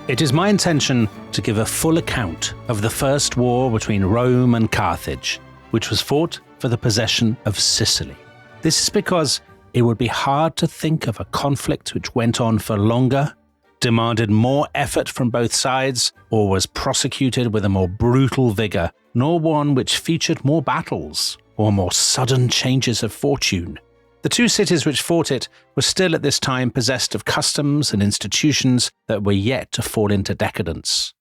It is my intention to give a full account of the first war between Rome and Carthage, which was fought for the possession of Sicily. This is because it would be hard to think of a conflict which went on for longer, demanded more effort from both sides, or was prosecuted with a more brutal vigour, nor one which featured more battles or more sudden changes of fortune. The two cities which fought it were still at this time possessed of customs and institutions that were yet to fall into decadence.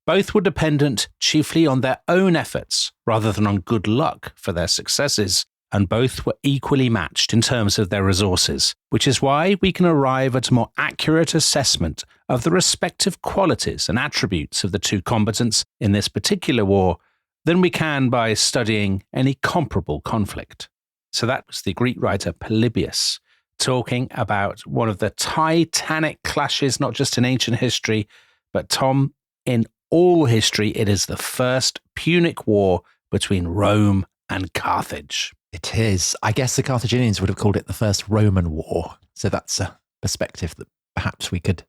Both were dependent chiefly on their own efforts rather than on good luck for their successes, and both were equally matched in terms of their resources, which is why we can arrive at a more accurate assessment of the respective qualities and attributes of the two combatants in this particular war than we can by studying any comparable conflict. So that was the Greek writer Polybius talking about one of the titanic clashes, not just in ancient history, but Tom, in all history, it is the First Punic War between Rome and Carthage. It is. I guess the Carthaginians would have called it the First Roman War. So that's a perspective that perhaps we could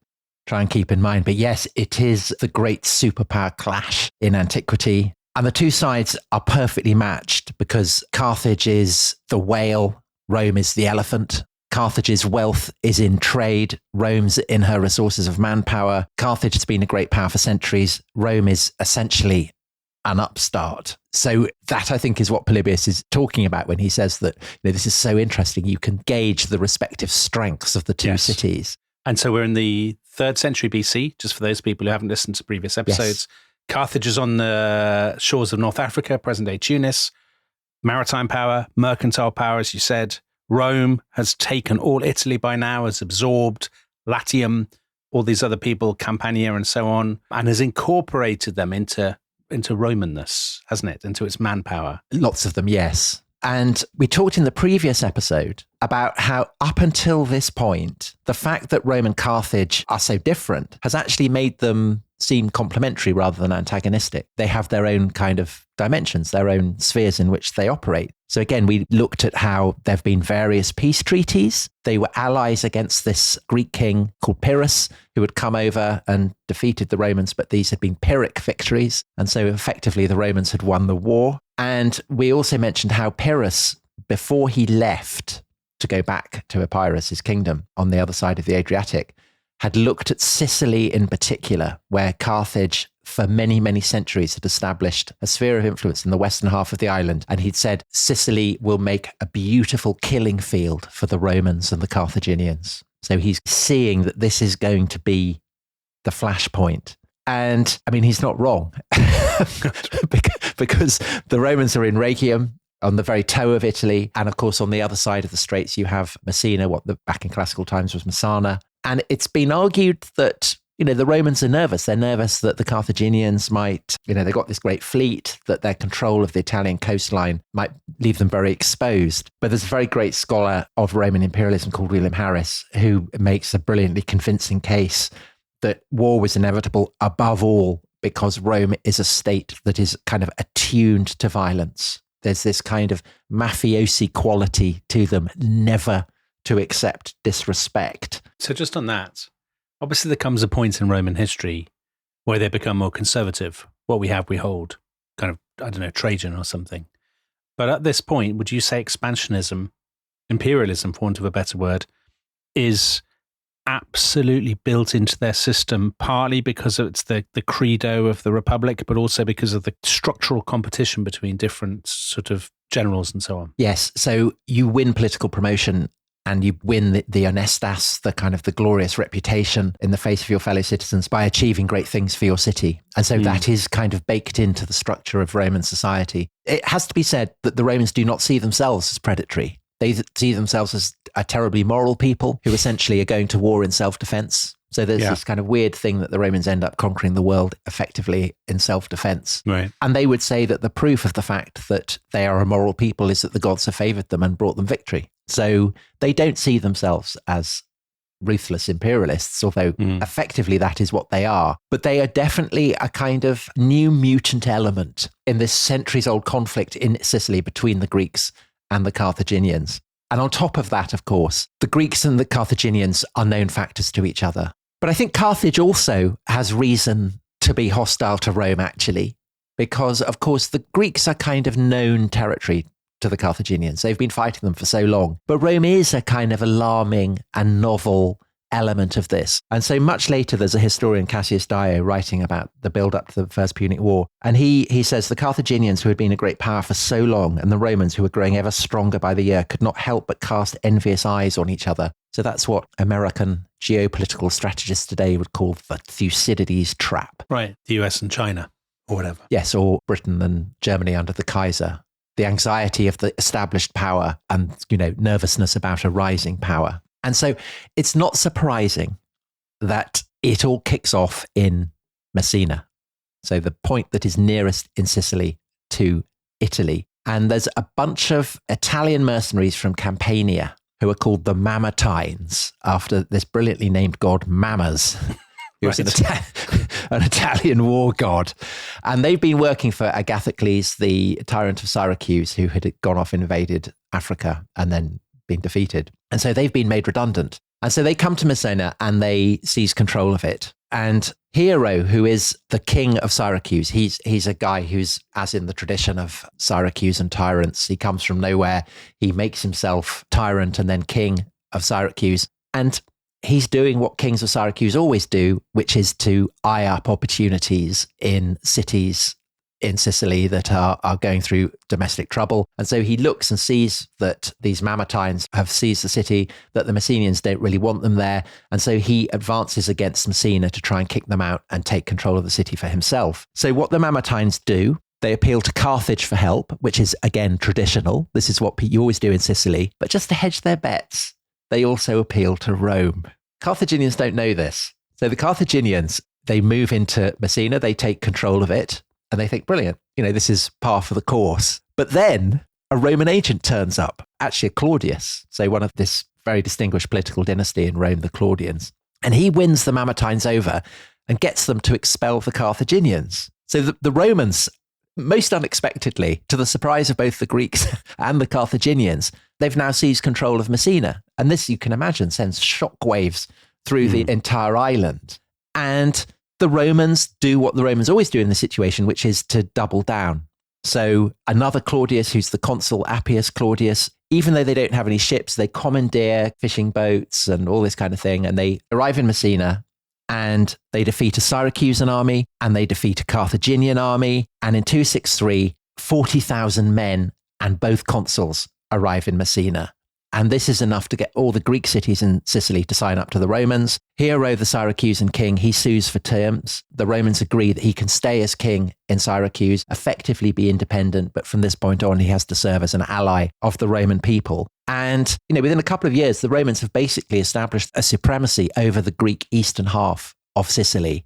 try and keep in mind. But yes, it is the great superpower clash in antiquity. And the two sides are perfectly matched because Carthage is the whale, Rome is the elephant. Carthage's wealth is in trade, Rome's in her resources of manpower. Carthage has been a great power for centuries. Rome is essentially an upstart. So that, I think, is what Polybius is talking about when he says that this is so interesting. You can gauge the respective strengths of the two cities. And so we're in the 3rd century BC, just for those people who haven't listened to previous episodes. Yes. Carthage is on the shores of North Africa, present-day Tunis. Maritime power, mercantile power, as you said. Rome has taken all Italy by now, has absorbed Latium, all these other people, Campania and so on, and has incorporated them into Romanness, hasn't it? Into its manpower. Lots of them, yes. And we talked in the previous episode about how up until this point, the fact that Rome and Carthage are so different has actually made them seem complementary rather than antagonistic. They have their own kind of dimensions, their own spheres in which they operate. So again, we looked at how there have been various peace treaties. They were allies against this Greek king called Pyrrhus, who had come over and defeated the Romans, but these had been Pyrrhic victories. And so effectively the Romans had won the war. And we also mentioned how Pyrrhus, before he left to go back to Epirus, his kingdom on the other side of the Adriatic, had looked at Sicily in particular, where Carthage for many, many centuries had established a sphere of influence in the western half of the island. And he'd said, Sicily will make a beautiful killing field for the Romans and the Carthaginians. So he's seeing that this is going to be the flashpoint. And I mean, he's not wrong because the Romans are in Rhegium, on the very toe of Italy. And of course, on the other side of the straits, you have Messina, back in classical times was Messina. And it's been argued that, the Romans are nervous. They're nervous that the Carthaginians might, they've got this great fleet, that their control of the Italian coastline might leave them very exposed. But there's a very great scholar of Roman imperialism called William Harris, who makes a brilliantly convincing case that war was inevitable above all because Rome is a state that is kind of attuned to violence. There's this kind of mafiosi quality to them, never to accept disrespect. So just on that, obviously there comes a point in Roman history where they become more conservative. What we have, we hold. Kind of, Trajan or something. But at this point, would you say expansionism, imperialism, for want of a better word, is absolutely built into their system, partly because it's the credo of the Republic, but also because of the structural competition between different sort of generals and so on? Yes. So you win political promotion and you win the honestas, the kind of the glorious reputation in the face of your fellow citizens by achieving great things for your city. And so that is kind of baked into the structure of Roman society. It has to be said that the Romans do not see themselves as predatory. They see themselves as a terribly moral people who essentially are going to war in self-defense. So there's this kind of weird thing that the Romans end up conquering the world effectively in self-defense. Right. And they would say that the proof of the fact that they are a moral people is that the gods have favored them and brought them victory. So they don't see themselves as ruthless imperialists, although effectively that is what they are. But they are definitely a kind of new mutant element in this centuries-old conflict in Sicily between the Greeks and the Carthaginians. And on top of that, of course, the Greeks and the Carthaginians are known factors to each other. But I think Carthage also has reason to be hostile to Rome, actually, because, of course, the Greeks are kind of known territory to the Carthaginians. They've been fighting them for so long. But Rome is a kind of alarming and novel element of this. And so much later, there's a historian, Cassius Dio, writing about the build-up to the First Punic War. And he says the Carthaginians, who had been a great power for so long, and the Romans, who were growing ever stronger by the year, could not help but cast envious eyes on each other. So that's what American geopolitical strategists today would call the Thucydides trap. Right, the US and China, or whatever. Yes, or Britain and Germany under the Kaiser. The anxiety of the established power and, nervousness about a rising power. And so it's not surprising that it all kicks off in Messina. So the point that is nearest in Sicily to Italy. And there's a bunch of Italian mercenaries from Campania who are called the Mamertines, after this brilliantly named god Mammers, who was an Italian war god. And they've been working for Agathocles, the tyrant of Syracuse, who had gone off and invaded Africa and then been defeated. And so they've been made redundant. And so they come to Messina and they seize control of it. And Hero, who is the king of Syracuse, he's a guy who's, as in the tradition of Syracuse and tyrants, he comes from nowhere. He makes himself tyrant and then king of Syracuse. And he's doing what kings of Syracuse always do, which is to eye up opportunities in cities in Sicily that are going through domestic trouble. And so he looks and sees that these Mamertines have seized the city, that the Messenians don't really want them there. And so he advances against Messina to try and kick them out and take control of the city for himself. So what the Mamertines do, they appeal to Carthage for help, which is, again, traditional. This is what you always do in Sicily. But just to hedge their bets, they also appeal to Rome. Carthaginians don't know this. So the Carthaginians, they move into Messina, they take control of it. And they think, brilliant, this is par for the course. But then a Roman agent turns up, actually a Claudius, so one of this very distinguished political dynasty in Rome, the Claudians. And he wins the Mamertines over and gets them to expel the Carthaginians. So the Romans, most unexpectedly, to the surprise of both the Greeks and the Carthaginians, they've now seized control of Messina. And this, you can imagine, sends shockwaves through the entire island. And the Romans do what the Romans always do in this situation, which is to double down. So another Claudius, who's the consul Appius Claudius, even though they don't have any ships, they commandeer fishing boats and all this kind of thing. And they arrive in Messina and they defeat a Syracusan army and they defeat a Carthaginian army. And in 263, 40,000 men and both consuls arrive in Messina. And this is enough to get all the Greek cities in Sicily to sign up to the Romans. Hero, the Syracusan king, he sues for terms. The Romans agree that he can stay as king in Syracuse, effectively be independent, but from this point on, he has to serve as an ally of the Roman people. And, within a couple of years, the Romans have basically established a supremacy over the Greek eastern half of Sicily.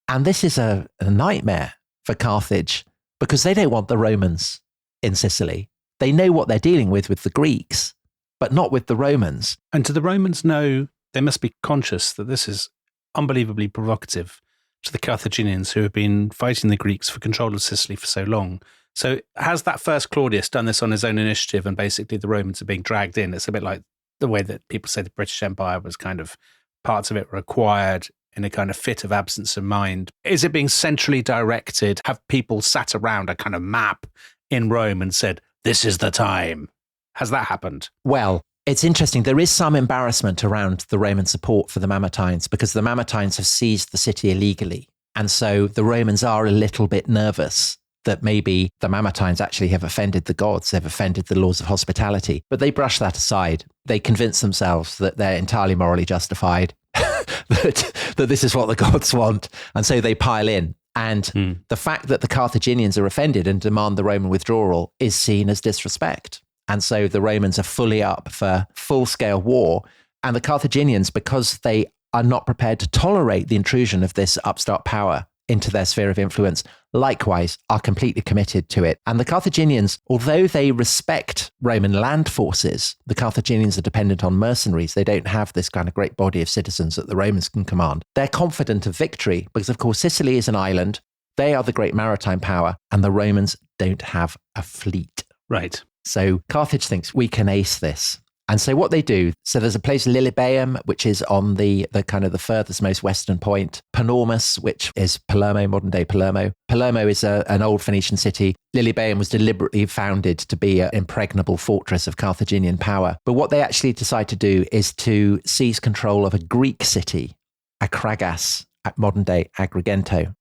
And this is a nightmare for Carthage because they don't want the Romans in Sicily. They know what they're dealing with the Greeks, but not with the Romans. And do the Romans know, they must be conscious that this is unbelievably provocative to the Carthaginians who have been fighting the Greeks for control of Sicily for so long. So has that first Claudius done this on his own initiative and basically the Romans are being dragged in? It's a bit like the way that people say the British Empire was kind of, parts of it were acquired in a kind of fit of absence of mind. Is it being centrally directed? Have people sat around a kind of map in Rome and said, this is the time? Has that happened? Well, it's interesting. There is some embarrassment around the Roman support for the Mamertines because the Mamertines have seized the city illegally. And so the Romans are a little bit nervous that maybe the Mamertines actually have offended the gods. They've offended the laws of hospitality. But they brush that aside. They convince themselves that they're entirely morally justified, that this is what the gods want. And so they pile in. And the fact that the Carthaginians are offended and demand the Roman withdrawal is seen as disrespect. And so the Romans are fully up for full-scale war. And the Carthaginians, because they are not prepared to tolerate the intrusion of this upstart power into their sphere of influence, likewise are completely committed to it. And the Carthaginians, although they respect Roman land forces, the Carthaginians are dependent on mercenaries. They don't have this kind of great body of citizens that the Romans can command. They're confident of victory because, of course, Sicily is an island. They are the great maritime power, and the Romans don't have a fleet. Right. So Carthage thinks we can ace this. And so what they do, so there's a place, Lilybaeum, which is on the kind of the furthest, most western point. Panormus, which is Palermo, modern day Palermo. Palermo is an old Phoenician city. Lilybaeum was deliberately founded to be an impregnable fortress of Carthaginian power. But what they actually decide to do is to seize control of a Greek city, Akragas, at modern day Agrigento,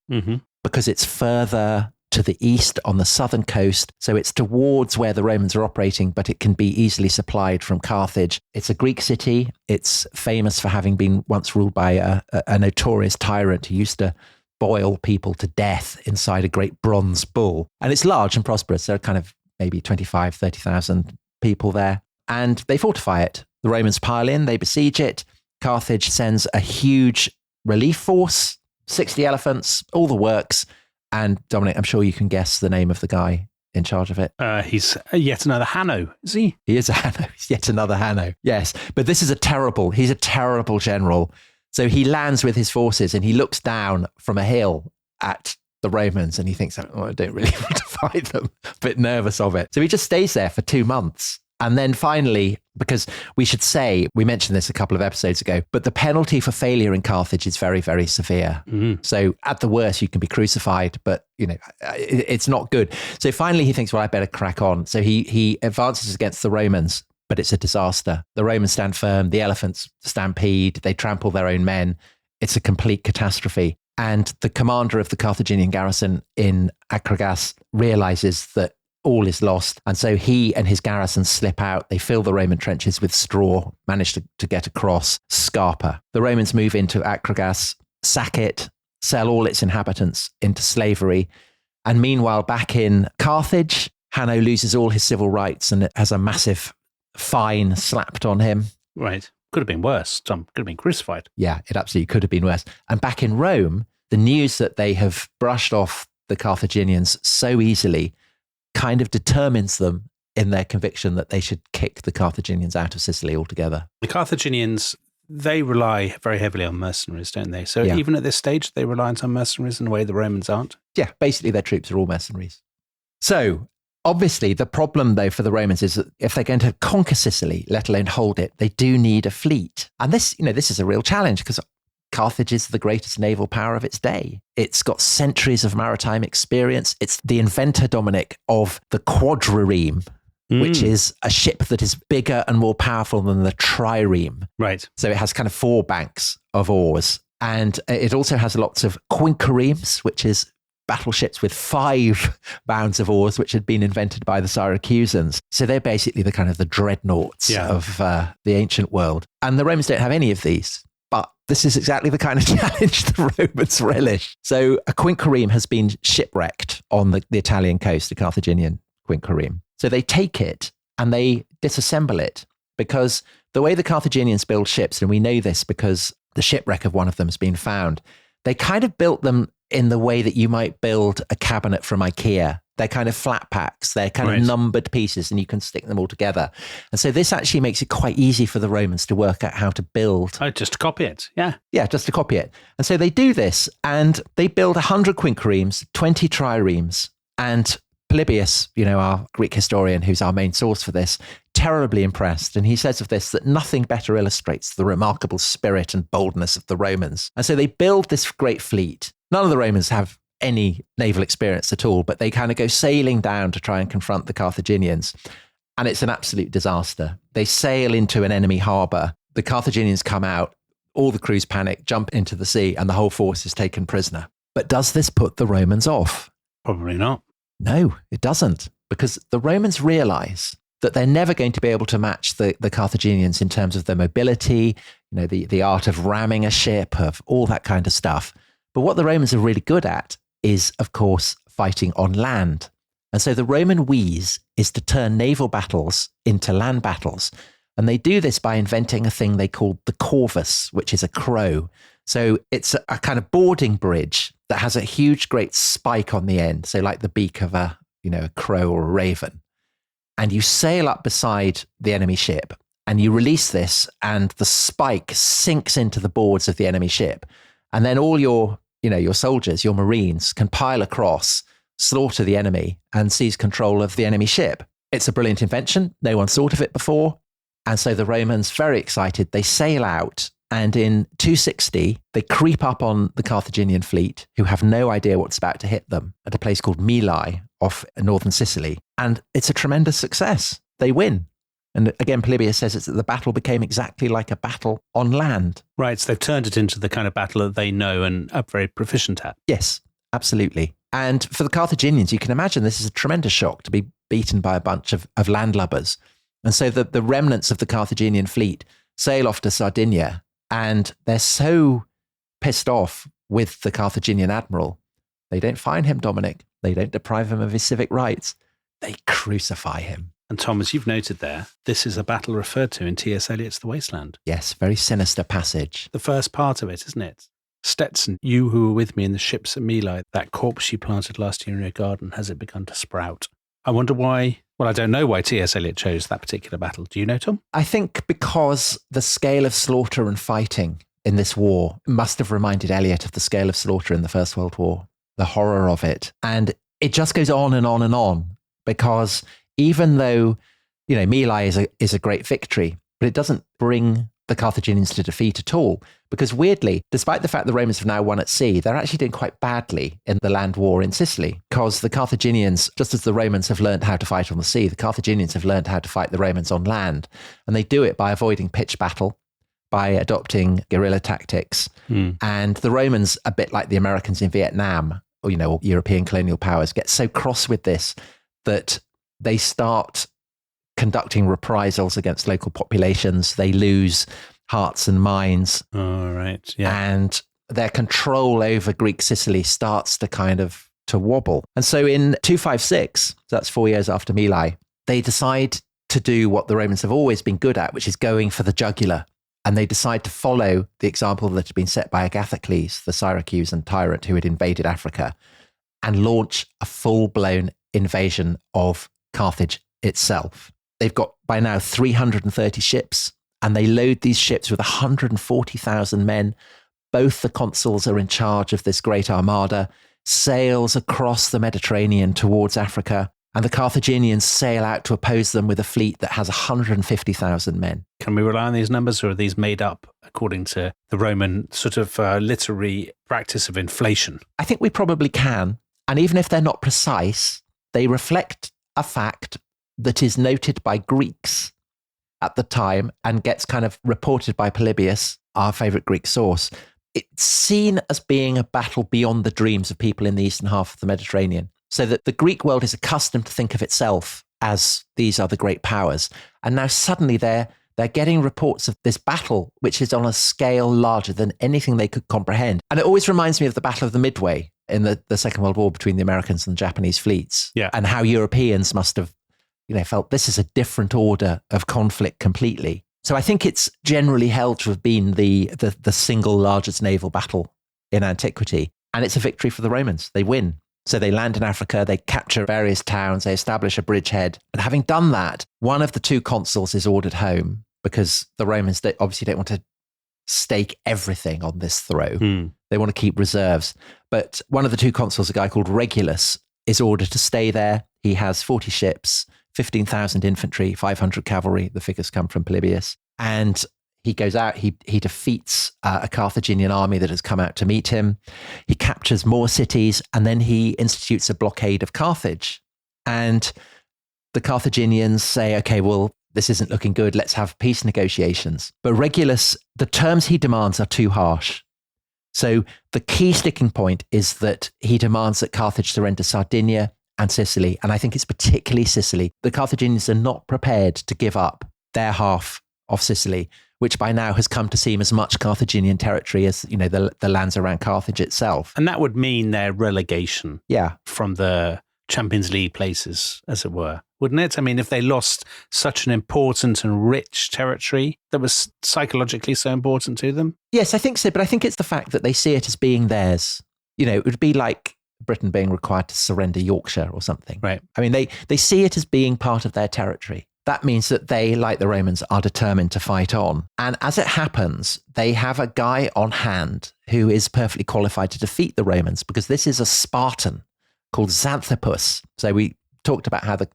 because it's further to the east on the southern coast. So it's towards where the Romans are operating, but it can be easily supplied from Carthage. It's a Greek city. It's famous for having been once ruled by a notorious tyrant who used to boil people to death inside a great bronze bull. And it's large and prosperous. There are kind of maybe 25, 30,000 people there. And they fortify it. The Romans pile in, they besiege it. Carthage sends a huge relief force, 60 elephants, all the works. And Dominic, I'm sure you can guess the name of the guy in charge of it. He's yet another Hanno, is he? He is a Hanno. He's yet another Hanno. Yes. But he's a terrible general. So he lands with his forces and he looks down from a hill at the Romans and he thinks, oh, I don't really want to fight them. A bit nervous of it. So he just stays there for 2 months. And then finally, because we should say, we mentioned this a couple of episodes ago, but the penalty for failure in Carthage is very, very severe. So at the worst, you can be crucified, but it's not good. So finally he thinks, well, I better crack on. So he advances against the Romans, but it's a disaster. The Romans stand firm. The elephants stampede. They trample their own men. It's a complete catastrophe. And the commander of the Carthaginian garrison in Akragas realizes that all is lost. And so he and his garrison slip out. They fill the Roman trenches with straw, manage to get across Scarpa. The Romans move into Akragas, sack it, sell all its inhabitants into slavery. And meanwhile, back in Carthage, Hanno loses all his civil rights and has a massive fine slapped on him. Right. Could have been worse. Tom could have been crucified. Yeah, it absolutely could have been worse. And back in Rome, the news that they have brushed off the Carthaginians so easily kind of determines them in their conviction that they should kick the Carthaginians out of Sicily altogether. The Carthaginians, they rely very heavily on mercenaries, don't they? So even at this stage, they rely on mercenaries in a way the Romans aren't? Yeah, basically their troops are all mercenaries. So obviously the problem though for the Romans is that if they're going to conquer Sicily, let alone hold it, they do need a fleet. And this is a real challenge because Carthage is the greatest naval power of its day. It's got centuries of maritime experience. It's the inventor, Dominic, of the quadrireme, which is a ship that is bigger and more powerful than the trireme. Right. So it has kind of 4 banks of oars. And it also has lots of quinquiremes, which is battleships with 5 bounds of oars, which had been invented by the Syracusans. So they're basically the kind of the dreadnoughts of the ancient world. And the Romans don't have any of these. But this is exactly the kind of challenge the Romans relish. So a quinquireme has been shipwrecked on the Italian coast, the Carthaginian quinquireme. So they take it and they disassemble it because the way the Carthaginians build ships, and we know this because the shipwreck of one of them has been found, they kind of built them in the way that you might build a cabinet from IKEA. They're kind of flat packs. They're kind of numbered pieces and you can stick them all together. And so this actually makes it quite easy for the Romans to work out how to build. Oh, just to copy it. Yeah. Yeah, just to copy it. And so they do this and they build 100 quinquiremes, 20 triremes. And Polybius, our Greek historian, who's our main source for this, terribly impressed. And he says of this that nothing better illustrates the remarkable spirit and boldness of the Romans. And so they build this great fleet. None of the Romans have any naval experience at all, but they kind of go sailing down to try and confront the Carthaginians. And it's an absolute disaster. They sail into an enemy harbor. The Carthaginians come out, all the crews panic, jump into the sea, and the whole force is taken prisoner. But does this put the Romans off? Probably not. No, it doesn't, because the Romans realize that they're never going to be able to match the Carthaginians in terms of their mobility, the art of ramming a ship, of all that kind of stuff. But what the Romans are really good at is, of course, fighting on land. And so the Roman wheeze is to turn naval battles into land battles. And they do this by inventing a thing they call the corvus, which is a crow. So it's a kind of boarding bridge that has a huge, great spike on the end. So like the beak of a crow or a raven. And you sail up beside the enemy ship and you release this and the spike sinks into the boards of the enemy ship. And then all your soldiers, your Marines, can pile across, slaughter the enemy, and seize control of the enemy ship. It's a brilliant invention. No one thought of it before. And so the Romans, very excited, they sail out. And in 260, they creep up on the Carthaginian fleet, who have no idea what's about to hit them, at a place called Mylae off northern Sicily. And it's a tremendous success. They win. And again, Polybius says that the battle became exactly like a battle on land. Right, so they've turned it into the kind of battle that they know and are very proficient at. Yes, absolutely. And for the Carthaginians, you can imagine this is a tremendous shock to be beaten by a bunch of landlubbers. And so the remnants of the Carthaginian fleet sail off to Sardinia, and they're so pissed off with the Carthaginian admiral. They don't fine him, Dominic. They don't deprive him of his civic rights. They crucify him. And Thomas, you've noted there, this is a battle referred to in T.S. Eliot's The Wasteland. Yes, very sinister passage. The first part of it, isn't it? Stetson, you who were with me in the ships at Mylae, that corpse you planted last year in your garden, has it begun to sprout? I wonder why, well, I don't know why T.S. Eliot chose that particular battle. Do you know, Tom? I think because the scale of slaughter and fighting in this war must have reminded Eliot of the scale of slaughter in the First World War, the horror of it. And it just goes on and on and on, because even though, you know, Mylae is a great victory, but it doesn't bring the Carthaginians to defeat at all. Because weirdly, despite the fact the Romans have now won at sea, they're actually doing quite badly in the land war in Sicily. Because the Carthaginians, just as the Romans have learned how to fight on the sea, the Carthaginians have learned how to fight the Romans on land. And they do it by avoiding pitched battle, by adopting guerrilla tactics. And the Romans, a bit like the Americans in Vietnam, or, you know, European colonial powers, get so cross with this that they start conducting reprisals against local populations. They lose hearts and minds. Oh, right. Yeah. And their control over Greek Sicily starts to to wobble. And so in 256, that's 4 years after Mylae, they decide to do what the Romans have always been good at, which is going for the jugular. And they decide to follow the example that had been set by Agathocles, the Syracusan tyrant who had invaded Africa, and launch a full-blown invasion of Carthage itself. They've got by now 330 ships, and they load these ships with 140,000 men. Both the consuls are in charge of this great armada, sails across the Mediterranean towards Africa, and the Carthaginians sail out to oppose them with a fleet that has 150,000 men. Can we rely on these numbers, or are these made up according to the Roman sort of literary practice of inflation? I think we probably can. And even if they're not precise, they reflect a fact that is noted by Greeks at the time and gets kind of reported by Polybius, our favourite Greek source. It's seen as being a battle beyond the dreams of people in the eastern half of the Mediterranean, so that the Greek world is accustomed to think of itself as these are the great powers. And now suddenly they're getting reports of this battle, which is on a scale larger than anything they could comprehend. And it always reminds me of the Battle of the Midway in the Second World War between the Americans and the Japanese fleets. Yeah. And how Europeans must have, felt this is a different order of conflict completely. So I think it's generally held to have been the single largest naval battle in antiquity. And it's a victory for the Romans. They win. So they land in Africa, they capture various towns, they establish a bridgehead. And having done that, one of the two consuls is ordered home because the Romans obviously don't want to stake everything on this throw. They want to keep reserves. But one of the two consuls, a guy called Regulus, is ordered to stay there. He has 40 ships, 15,000 infantry, 500 cavalry. The figures come from Polybius. And he goes out, he defeats a Carthaginian army that has come out to meet him. He captures more cities, and then he institutes a blockade of Carthage. And the Carthaginians say, okay, well, this isn't looking good. Let's have peace negotiations. But Regulus, the terms he demands are too harsh. So the key sticking point is that he demands that Carthage surrender Sardinia and Sicily. And I think it's particularly Sicily. The Carthaginians are not prepared to give up their half of Sicily, which by now has come to seem as much Carthaginian territory as, the lands around Carthage itself. And that would mean their relegation from the Champions League places, as it were, wouldn't it? I mean, if they lost such an important and rich territory that was psychologically so important to them? Yes, I think so. But I think it's the fact that they see it as being theirs. It would be like Britain being required to surrender Yorkshire or something. Right. I mean, they see it as being part of their territory. That means that they, like the Romans, are determined to fight on. And as it happens, they have a guy on hand who is perfectly qualified to defeat the Romans, because this is a Spartan called Xanthippus. So we talked about how the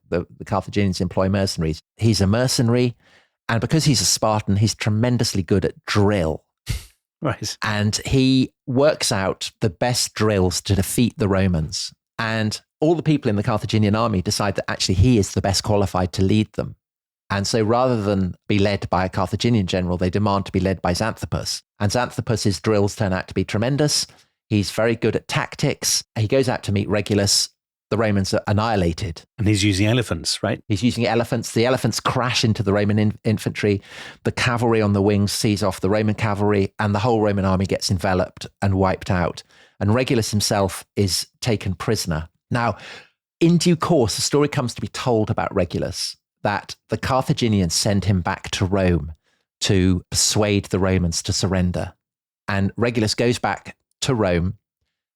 Carthaginians employ mercenaries. He's a mercenary, And because he's a Spartan, he's tremendously good at drill. Right. And he works out the best drills to defeat the Romans. And all the people in the Carthaginian army decide that actually he is the best qualified to lead them. And so rather than be led by a Carthaginian general, they demand to be led by Xanthippus. And Xanthipus's drills turn out to be tremendous. He's very good at tactics. He goes out to meet Regulus. The Romans are annihilated. And he's using elephants, right? He's using elephants. The elephants crash into the Roman infantry. The cavalry on the wings sees off the Roman cavalry, and the whole Roman army gets enveloped and wiped out. And Regulus himself is taken prisoner. Now, in due course, a story comes to be told about Regulus that the Carthaginians send him back to Rome to persuade the Romans to surrender. And Regulus goes back to Rome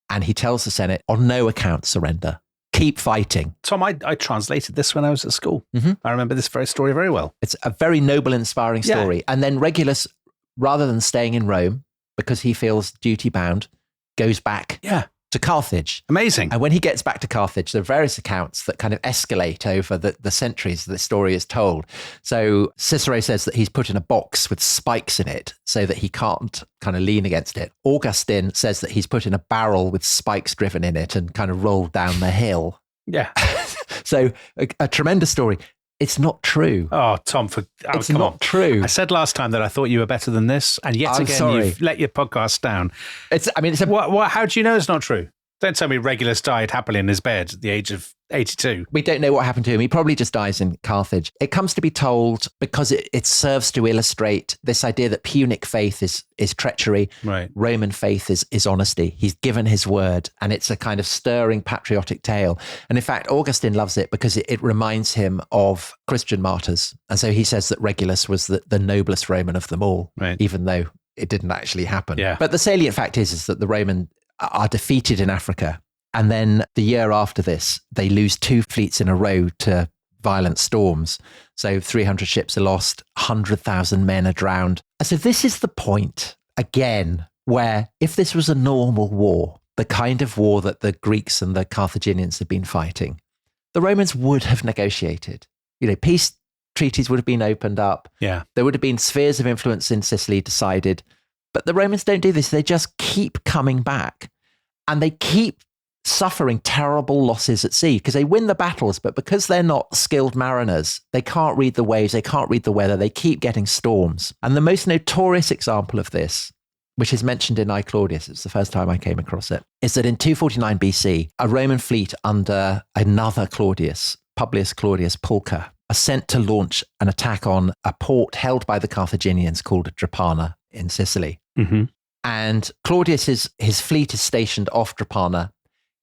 and he tells the Senate, on no account surrender. Keep fighting. Tom, I translated this when I was at school. Mm-hmm. I remember this story very well. It's a very noble, inspiring story. Yeah. And then Regulus, rather than staying in Rome, because he feels duty bound, goes back to Carthage. Amazing. And when he gets back to Carthage, there are various accounts that kind of escalate over the centuries the story is told. So Cicero says that he's put in a box with spikes in it so that he can't kind of lean against it. Augustine says that he's put in a barrel with spikes driven in it and kind of rolled down the hill. Yeah. So a tremendous story. It's not true. Oh, Tom, it's not true. I said last time that I thought you were better than this, and yet again, you've let your podcast down. How do you know it's not true? Don't tell me Regulus died happily in his bed at the age of 82. We don't know what happened to him. He probably just dies in Carthage. It comes to be told because it serves to illustrate this idea that Punic faith is treachery. Right. Roman faith is honesty. He's given his word, and it's a kind of stirring patriotic tale. And in fact, Augustine loves it because it reminds him of Christian martyrs. And so he says that Regulus was the noblest Roman of them all, right, even though it didn't actually happen. Yeah. But the salient fact is that the Roman are defeated in Africa. And then the year after this, they lose 2 fleets in a row to violent storms. So 300 ships are lost, 100,000 men are drowned. And so this is the point, again, where if this was a normal war, the kind of war that the Greeks and the Carthaginians had been fighting, the Romans would have negotiated. Peace treaties would have been opened up. Yeah. There would have been spheres of influence in Sicily decided. But the Romans don't do this. They just keep coming back. And they keep suffering terrible losses at sea because they win the battles, but because they're not skilled mariners, they can't read the waves, they can't read the weather, they keep getting storms. And the most notorious example of this, which is mentioned in I Claudius, it's the first time I came across it, is that in 249 BC, a Roman fleet under another Claudius, Publius Claudius Pulcher, are sent to launch an attack on a port held by the Carthaginians called Drepana in Sicily. Mm-hmm. And Claudius, his fleet is stationed off Drepana.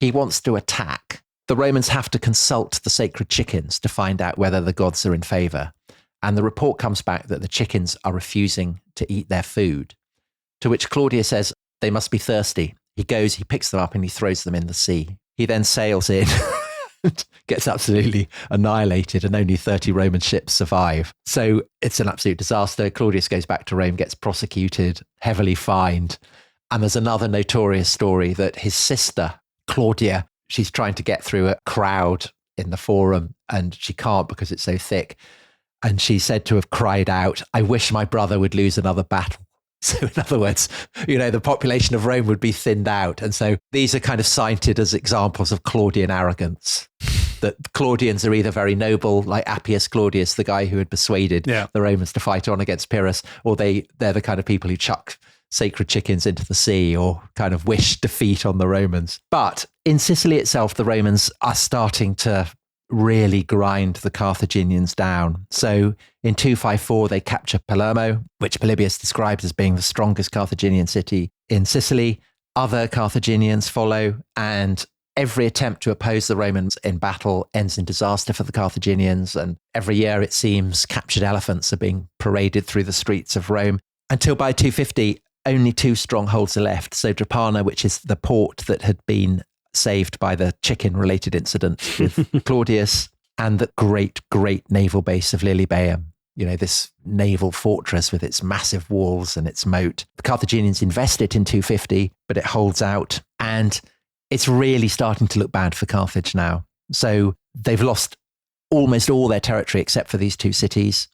He wants to attack. The Romans have to consult the sacred chickens to find out whether the gods are in favor. And the report comes back that the chickens are refusing to eat their food, to which Claudius says they must be thirsty. He goes, he picks them up and he throws them in the sea. He then sails in, gets absolutely annihilated, and only 30 Roman ships survive. So it's an absolute disaster. Claudius goes back to Rome, gets prosecuted, heavily fined. And there's another notorious story that his sister, Claudia, she's trying to get through a crowd in the forum and she can't because it's so thick. And she's said to have cried out, "I wish my brother would lose another battle." So in other words, the population of Rome would be thinned out. And so these are kind of cited as examples of Claudian arrogance, that Claudians are either very noble, like Appius Claudius, the guy who had persuaded the Romans to fight on against Pyrrhus, or they're the kind of people who chuck sacred chickens into the sea or kind of wish defeat on the Romans. But in Sicily itself, the Romans are starting to really grind the Carthaginians down. So in 254, they capture Palermo, which Polybius describes as being the strongest Carthaginian city in Sicily. Other Carthaginians follow, and every attempt to oppose the Romans in battle ends in disaster for the Carthaginians. And every year, it seems, captured elephants are being paraded through the streets of Rome until by 250, only 2 strongholds are left. So Drepana, which is the port that had been saved by the chicken-related incident with Claudius, and the great, great naval base of Lilybaeum, this naval fortress with its massive walls and its moat. The Carthaginians invest it in 250, but it holds out, and it's really starting to look bad for Carthage now. So they've lost almost all their territory except for these 2 cities.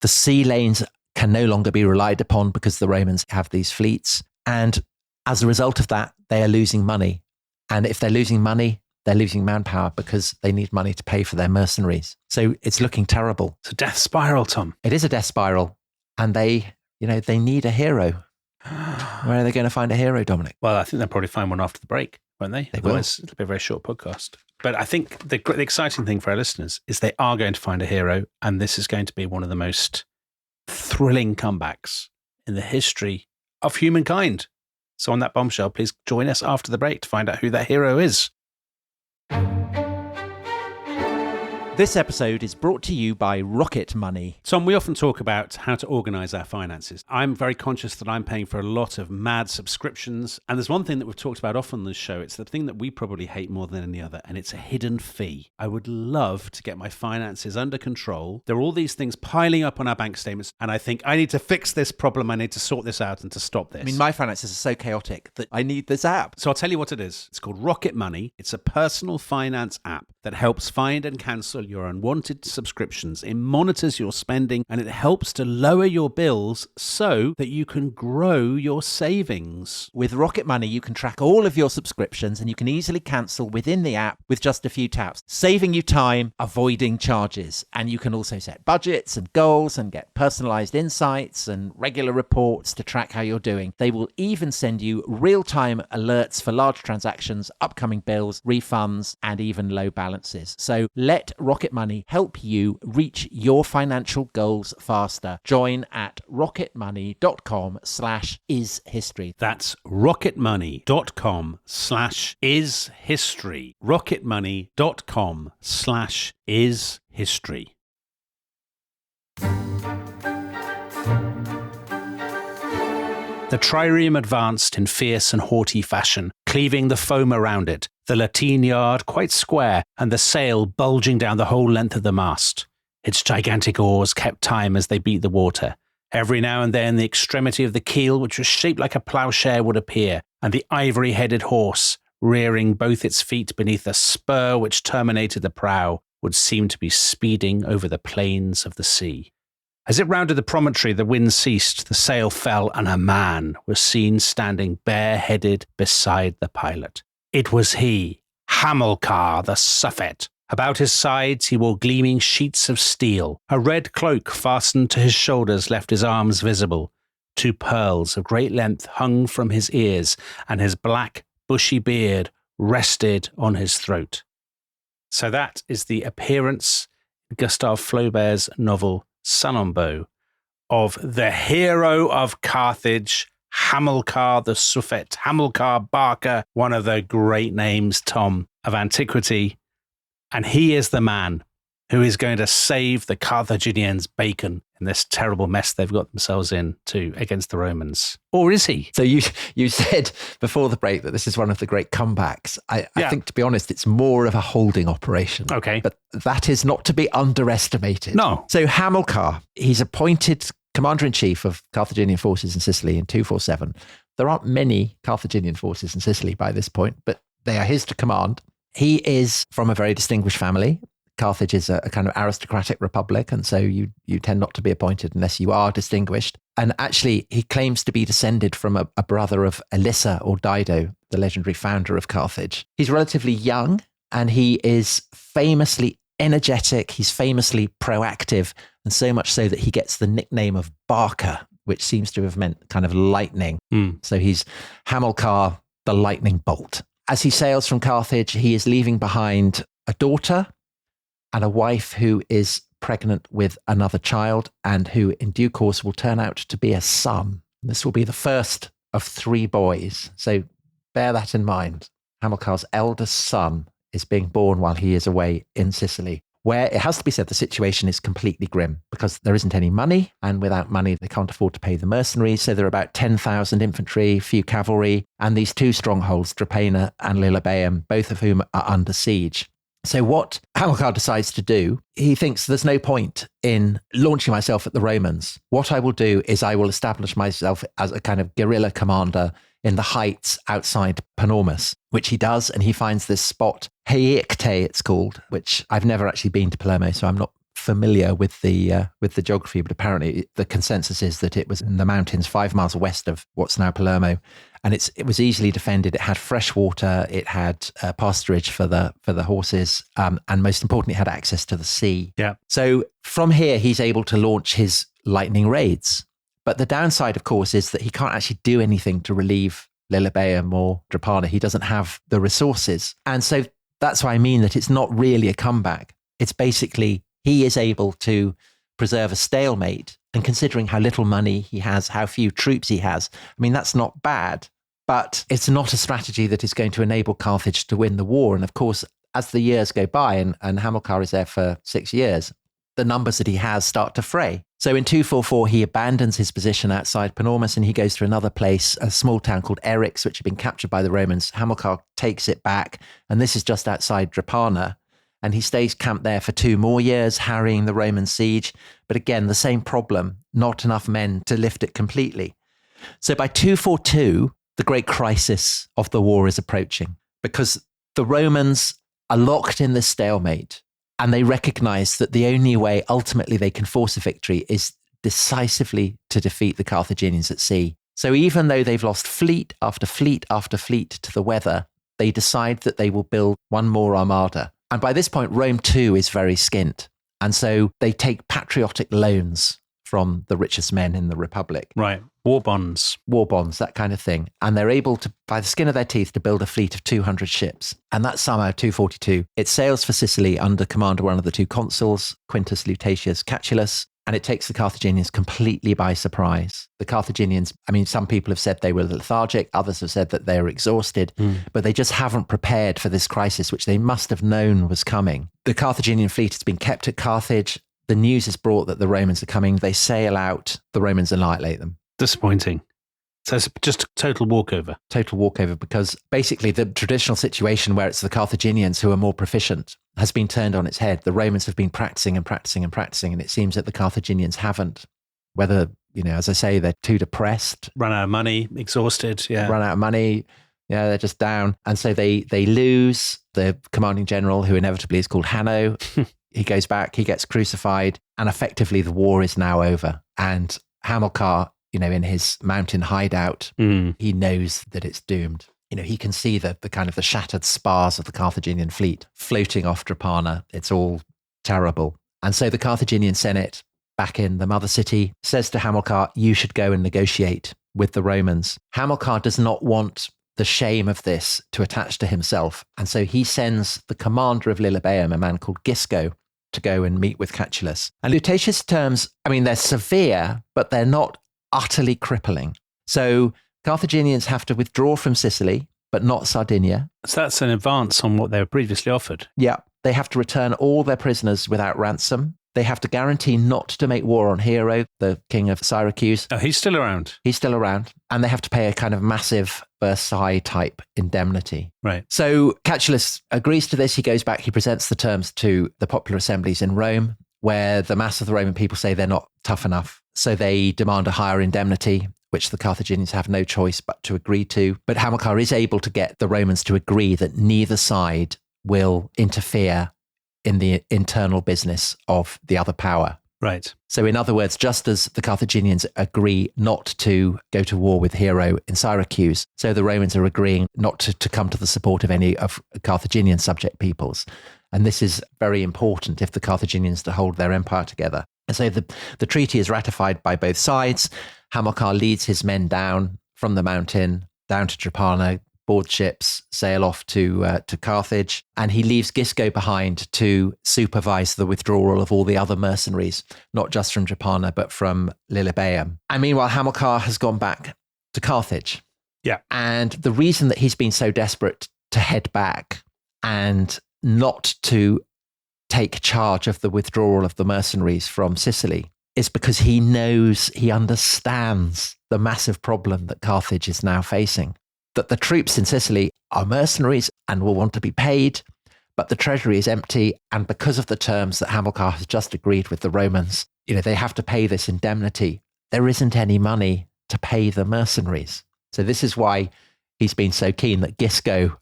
The sea lanes can no longer be relied upon because the Romans have these fleets. And as a result of that, they are losing money. And if they're losing money, they're losing manpower because they need money to pay for their mercenaries. So it's looking terrible. It's a death spiral, Tom. It is a death spiral. And they need a hero. Where are they going to find a hero, Dominic? Well, I think they'll probably find one after the break, won't they? They Otherwise, it'll be a very short podcast. But I think the exciting thing for our listeners is they are going to find a hero, and this is going to be one of the most thrilling comebacks in the history of humankind. So on that bombshell, please join us after the break to find out who that hero is. This episode is brought to you by Rocket Money. Tom, we often talk about how to organise our finances. I'm very conscious that I'm paying for a lot of mad subscriptions. And there's one thing that we've talked about often on this show. It's the thing that we probably hate more than any other, and it's a hidden fee. I would love to get my finances under control. There are all these things piling up on our bank statements, and I think I need to fix this problem. I need to sort this out and to stop this. I mean, my finances are so chaotic that I need this app. So I'll tell you what it is. It's called Rocket Money. It's a personal finance app that helps find and cancel your unwanted subscriptions. It monitors your spending and it helps to lower your bills so that you can grow your savings. With Rocket Money, you can track all of your subscriptions and you can easily cancel within the app with just a few taps, saving you time, avoiding charges. And you can also set budgets and goals and get personalized insights and regular reports to track how you're doing. They will even send you real-time alerts for large transactions, upcoming bills, refunds, and even low balances. So let Rocket Money help you reach your financial goals faster. Join at rocketmoney.com/ishistory. That's rocketmoney.com/ishistory. rocketmoney.com/ishistory. The trireme advanced in fierce and haughty fashion, cleaving the foam around it, the lateen yard quite square, and the sail bulging down the whole length of the mast. Its gigantic oars kept time as they beat the water. Every now and then the extremity of the keel, which was shaped like a ploughshare, would appear, and the ivory-headed horse, rearing both its feet beneath a spur which terminated the prow, would seem to be speeding over the plains of the sea. As it rounded the promontory, the wind ceased, the sail fell, and a man was seen standing bareheaded beside the pilot. It was he, Hamilcar the Suffet. About his sides he wore gleaming sheets of steel. A red cloak fastened to his shoulders left his arms visible. 2 pearls of great length hung from his ears, and his black, bushy beard rested on his throat. So that is the appearance in Gustave Flaubert's novel Salammbô of the hero of Carthage, Hamilcar the Suffet, Hamilcar Barca, one of the great names, Tom, of antiquity. And he is the man who is going to save the Carthaginians' bacon in this terrible mess they've got themselves in too against the Romans. Or is he? So you said before the break that this is one of the great comebacks. I think, to be honest, it's more of a holding operation. Okay. But that is not to be underestimated. No. So Hamilcar, he's appointed commander-in-chief of Carthaginian forces in Sicily in 247. There aren't many Carthaginian forces in Sicily by this point, but they are his to command. He is from a very distinguished family. Carthage is a kind of aristocratic republic, and so you tend not to be appointed unless you are distinguished. And actually, he claims to be descended from a brother of Elissa or Dido, the legendary founder of Carthage. He's relatively young, and he is famously energetic. He's famously proactive, and so much so that he gets the nickname of Barca, which seems to have meant kind of lightning. So he's Hamilcar, the lightning bolt. As he sails from Carthage, he is leaving behind a daughter and a wife who is pregnant with another child and who in due course will turn out to be a son. This will be the first of 3 boys. So bear that in mind. Hamilcar's eldest son is being born while he is away in Sicily, where it has to be said the situation is completely grim because there isn't any money, and without money they can't afford to pay the mercenaries. So there are about 10,000 infantry, few cavalry, and these 2 strongholds, Drepana and Lilybaeum, both of whom are under siege. So what Hamilcar decides to do, he thinks there's no point in launching myself at the Romans. What I will do is I will establish myself as a kind of guerrilla commander in the heights outside Panormus, which he does, and he finds this spot, Heicte it's called, which I've never actually been to Palermo, so I'm not familiar with the geography, but apparently the consensus is that it was in the mountains 5 miles west of what's now Palermo, and it was easily defended. It had fresh water, it had pasturage for the horses, and most importantly, it had access to the sea. Yeah. So from here, he's able to launch his lightning raids. But the downside, of course, is that he can't actually do anything to relieve Lilybaeum or Drepana. He doesn't have the resources, and so that's why I mean that it's not really a comeback. It's basically he is able to preserve a stalemate, and considering how little money he has, how few troops he has, I mean, that's not bad, but it's not a strategy that is going to enable Carthage to win the war. And of course, as the years go by, and Hamilcar is there for 6 years, the numbers that he has start to fray. So in 244, he abandons his position outside Panormus and he goes to another place, a small town called Eryx, which had been captured by the Romans. Hamilcar takes it back, and this is just outside Drepana. And he stays camped there for 2 more years, harrying the Roman siege. But again, the same problem, not enough men to lift it completely. So by 242, the great crisis of the war is approaching, because the Romans are locked in this stalemate. And they recognize that the only way ultimately they can force a victory is decisively to defeat the Carthaginians at sea. So even though they've lost fleet after fleet after fleet to the weather, they decide that they will build one more armada. And by this point, Rome too is very skint. And so they take patriotic loans from the richest men in the Republic. Right. War bonds, that kind of thing. And they're able to, by the skin of their teeth, to build a fleet of 200 ships. And that summer, 242, it sails for Sicily under command of one of the 2 consuls, Quintus Lutatius Catulus, and it takes the Carthaginians completely by surprise. The Carthaginians, I mean, some people have said they were lethargic, others have said that they were exhausted, but they just haven't prepared for this crisis, which they must have known was coming. The Carthaginian fleet has been kept at Carthage. The news is brought that the Romans are coming. They sail out. The Romans annihilate them. Disappointing. So it's just a total walkover. Total walkover, because basically the traditional situation where it's the Carthaginians who are more proficient has been turned on its head. The Romans have been practicing and practicing and practicing, and it seems that the Carthaginians haven't. Whether, as I say, they're too depressed. Run out of money, exhausted, yeah. Run out of money, yeah, they're just down. And so they lose the commanding general, who inevitably is called Hanno. He goes back, he gets crucified, and effectively the war is now over. And Hamilcar, in his mountain hideout, he knows that it's doomed. He can see the kind of the shattered spars of the Carthaginian fleet floating off Drepana. It's all terrible. And so the Carthaginian Senate, back in the mother city, says to Hamilcar, you should go and negotiate with the Romans. Hamilcar does not want the shame of this to attach to himself. And so he sends the commander of Lilybaeum, a man called Gisco, to go and meet with Catulus. And Lutatius' terms, they're severe, but they're not utterly crippling. So Carthaginians have to withdraw from Sicily, but not Sardinia. So that's an advance on what they were previously offered. Yeah. They have to return all their prisoners without ransom. They have to guarantee not to make war on Hero, the king of Syracuse. Oh, he's still around. He's still around. And they have to pay a kind of massive Versailles type indemnity. Right. So Catulus agrees to this. He goes back. He presents the terms to the popular assemblies in Rome, where the mass of the Roman people say they're not tough enough. So they demand a higher indemnity, which the Carthaginians have no choice but to agree to. But Hamilcar is able to get the Romans to agree that neither side will interfere in the internal business of the other power. Right. So in other words, just as the Carthaginians agree not to go to war with Hero in Syracuse, so the Romans are agreeing not to come to the support of any of Carthaginian subject peoples. And this is very important if the Carthaginians to hold their empire together. And so the treaty is ratified by both sides. Hamilcar leads his men down from the mountain, down to Drepana, board ships, sail off to Carthage, and he leaves Gisco behind to supervise the withdrawal of all the other mercenaries, not just from Drepana, but from Lilybaeum. And meanwhile, Hamilcar has gone back to Carthage. Yeah. And the reason that he's been so desperate to head back and not to take charge of the withdrawal of the mercenaries from Sicily is because he understands the massive problem that Carthage is now facing. That the troops in Sicily are mercenaries and will want to be paid, but the treasury is empty. And because of the terms that Hamilcar has just agreed with the Romans, they have to pay this indemnity. There isn't any money to pay the mercenaries. So this is why he's been so keen that Gisco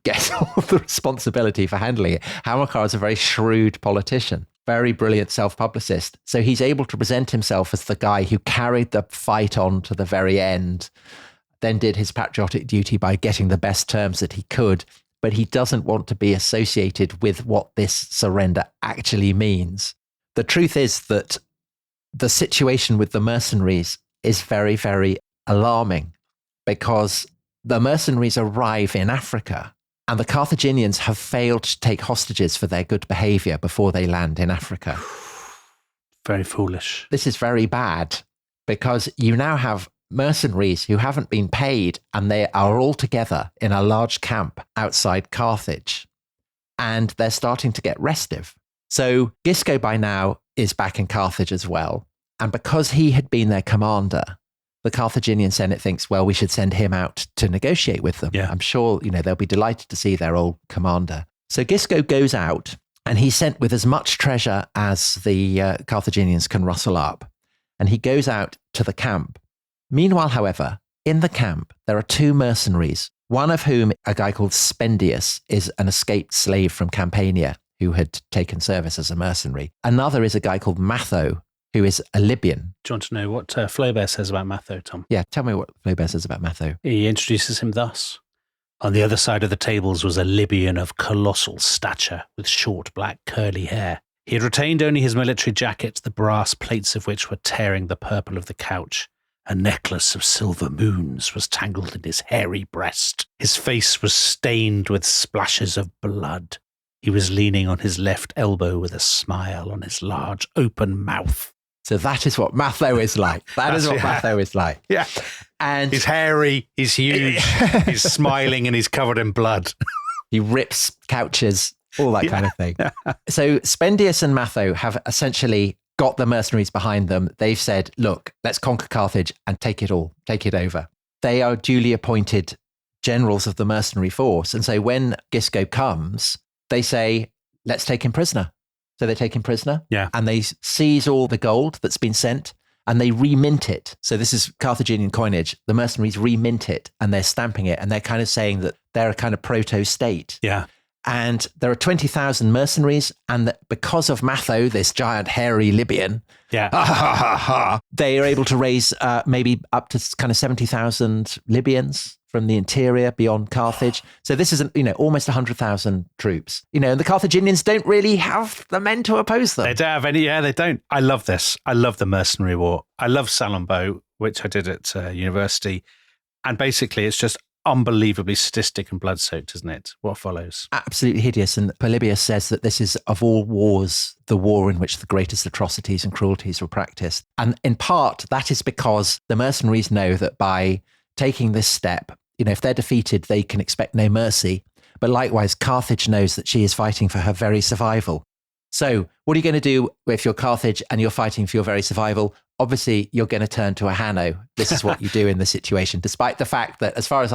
gets all the responsibility for handling it. Hamilcar is a very shrewd politician. very brilliant self-publicist. So he's able to present himself as the guy who carried the fight on to the very end, then did his patriotic duty by getting the best terms that he could. But he doesn't want to be associated with what this surrender actually means. The truth is that the situation with the mercenaries is very, very alarming, because the mercenaries arrive in Africa and the Carthaginians have failed to take hostages for their good behavior before they land in Africa. Very foolish. This is very bad, because you now have mercenaries who haven't been paid, and they are all together in a large camp outside Carthage, and they're starting to get restive. So Gisco by now is back in Carthage as well. And because he had been their commander, the Carthaginian Senate thinks, well, we should send him out to negotiate with them. Yeah. I'm sure, they'll be delighted to see their old commander. So Gisco goes out, and he's sent with as much treasure as the Carthaginians can rustle up. And he goes out to the camp. Meanwhile, however, in the camp, there are two mercenaries, one of whom, a guy called Spendius, is an escaped slave from Campania who had taken service as a mercenary. Another is a guy called Matho, who is a Libyan. Do you want to know what Flaubert says about Matho, Tom? Yeah, tell me what Flaubert says about Matho. He introduces him thus. On the other side of the tables was a Libyan of colossal stature with short black curly hair. He had retained only his military jacket, the brass plates of which were tearing the purple of the couch. A necklace of silver moons was tangled in his hairy breast. His face was stained with splashes of blood. He was leaning on his left elbow with a smile on his large open mouth. So that is what Matho is like. That is what Matho is like. Yeah. And he's hairy, he's huge, he's smiling, and he's covered in blood. He rips couches, all that kind of thing. So Spendius and Matho have essentially got the mercenaries behind them. They've said, look, let's conquer Carthage and take it all, take it over. They are duly appointed generals of the mercenary force. And so when Gisco comes, they say, let's take him prisoner. So they take him prisoner, and they seize all the gold that's been sent, and they remint it. So this is Carthaginian coinage. The mercenaries remint it, and they're stamping it, and they're kind of saying that they're a kind of proto-state. Yeah. And there are 20,000 mercenaries, and that because of Matho, this giant hairy Libyan, they are able to raise maybe up to kind of 70,000 Libyans from the interior beyond Carthage. So this is, almost 100,000 troops. And the Carthaginians don't really have the men to oppose them. They don't have any. Yeah, they don't. I love this. I love the mercenary war. I love Salammbô, which I did at university. And basically, it's just unbelievably sadistic and blood-soaked, isn't it? What follows? Absolutely hideous. And Polybius says that this is, of all wars, the war in which the greatest atrocities and cruelties were practiced. And in part, that is because the mercenaries know that by taking this step, if they're defeated, they can expect no mercy. But likewise, Carthage knows that she is fighting for her very survival. So what are you going to do if you're Carthage and you're fighting for your very survival? Obviously, you're going to turn to a Hanno. This is what you do in the situation, despite the fact that, as far as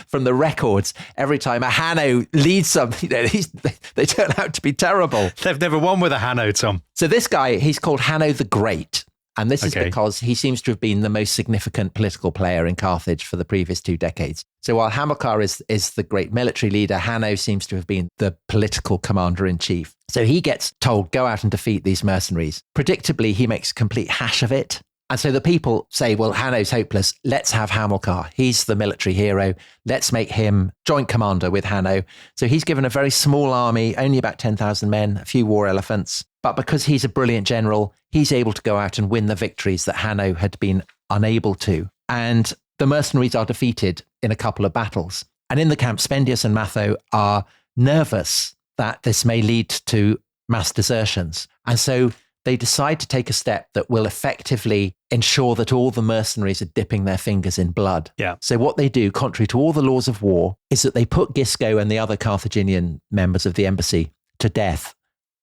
from the records, every time a Hanno leads something, they turn out to be terrible. They've never won with a Hanno, Tom. So this guy, he's called Hanno the Great. And this is because he seems to have been the most significant political player in Carthage for the previous 2 decades. So while Hamilcar is the great military leader, Hanno seems to have been the political commander-in-chief. So he gets told, go out and defeat these mercenaries. Predictably, he makes a complete hash of it. And so the people say, well, Hanno's hopeless. Let's have Hamilcar. He's the military hero. Let's make him joint commander with Hanno. So he's given a very small army, only about 10,000 men, a few war elephants. But because he's a brilliant general, he's able to go out and win the victories that Hanno had been unable to. And the mercenaries are defeated in a couple of battles. And in the camp, Spendius and Matho are nervous that this may lead to mass desertions. And so they decide to take a step that will effectively ensure that all the mercenaries are dipping their fingers in blood. Yeah. So what they do, contrary to all the laws of war, is that they put Gisco and the other Carthaginian members of the embassy to death.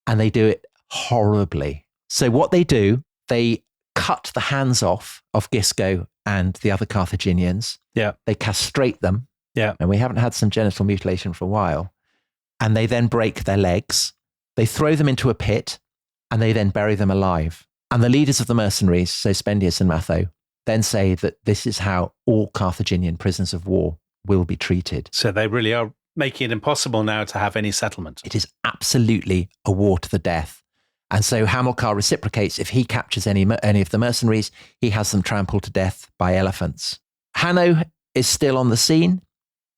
And they do it horribly. So what they do, they cut the hands off of Gisco and the other Carthaginians. Yeah. They castrate them. Yeah. And we haven't had some genital mutilation for a while. And they then break their legs. They throw them into a pit and they then bury them alive. And the leaders of the mercenaries, so Spendius and Matho, then say that this is how all Carthaginian prisoners of war will be treated. So they really are making it impossible now to have any settlement. It is absolutely a war to the death. And so Hamilcar reciprocates. If he captures any of the mercenaries, he has them trampled to death by elephants. Hanno is still on the scene,